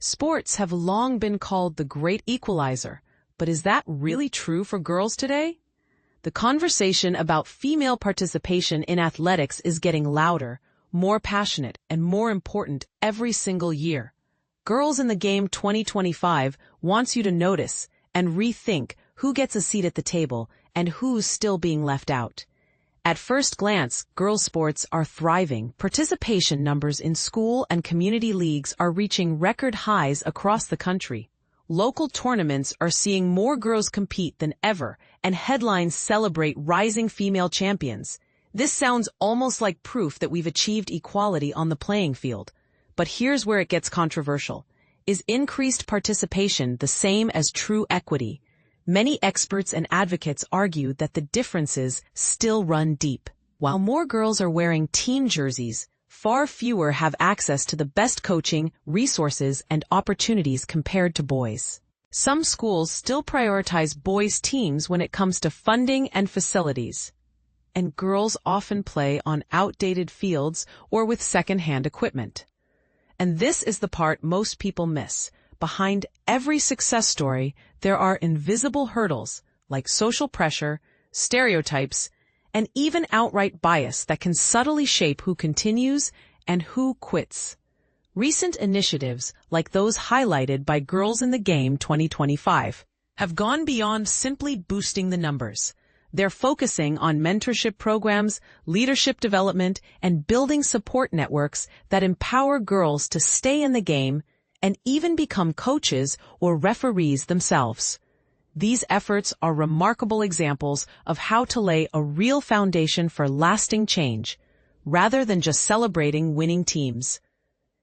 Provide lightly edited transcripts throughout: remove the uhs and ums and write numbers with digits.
Sports have long been called the great equalizer, but is that really true for girls today? The conversation about female participation in athletics is getting louder, more passionate, and more important every single year. Girls in the Game 2025 wants you to notice and rethink who gets a seat at the table and who's still being left out. At first glance, girls' sports are thriving. Participation numbers in school and community leagues are reaching record highs across the country. Local tournaments are seeing more girls compete than ever, and headlines celebrate rising female champions. This sounds almost like proof that we've achieved equality on the playing field. But here's where it gets controversial. Is increased participation the same as true equity? Many experts and advocates argue that the differences still run deep. While more girls are wearing team jerseys, far fewer have access to the best coaching, resources, and opportunities compared to boys. Some schools still prioritize boys' teams when it comes to funding and facilities. And girls often play on outdated fields or with second-hand equipment. And this is the part most people miss. Behind every success story, there are invisible hurdles like social pressure, stereotypes, and even outright bias that can subtly shape who continues and who quits. Recent initiatives, like those highlighted by Girls in the Game 2025, have gone beyond simply boosting the numbers. They're focusing on mentorship programs, leadership development, and building support networks that empower girls to stay in the game and even become coaches or referees themselves. These efforts are remarkable examples of how to lay a real foundation for lasting change, rather than just celebrating winning teams.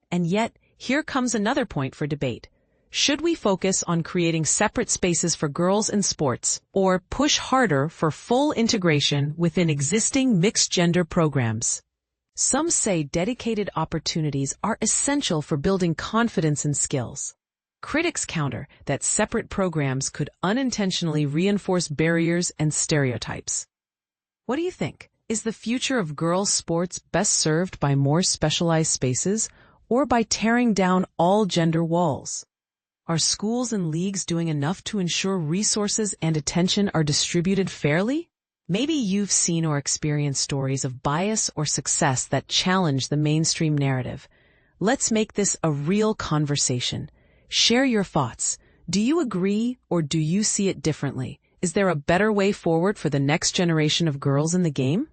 And yet, here comes another point for debate. Should we focus on creating separate spaces for girls in sports, or push harder for full integration within existing mixed-gender programs? Some say dedicated opportunities are essential for building confidence and skills. Critics counter that separate programs could unintentionally reinforce barriers and stereotypes. What do you think? Is the future of girls' sports best served by more specialized spaces, or by tearing down all gender walls? Are schools and leagues doing enough to ensure resources and attention are distributed fairly? Maybe you've seen or experienced stories of bias or success that challenge the mainstream narrative. Let's make this a real conversation. Share your thoughts. Do you agree or do you see it differently? Is there a better way forward for the next generation of girls in the game?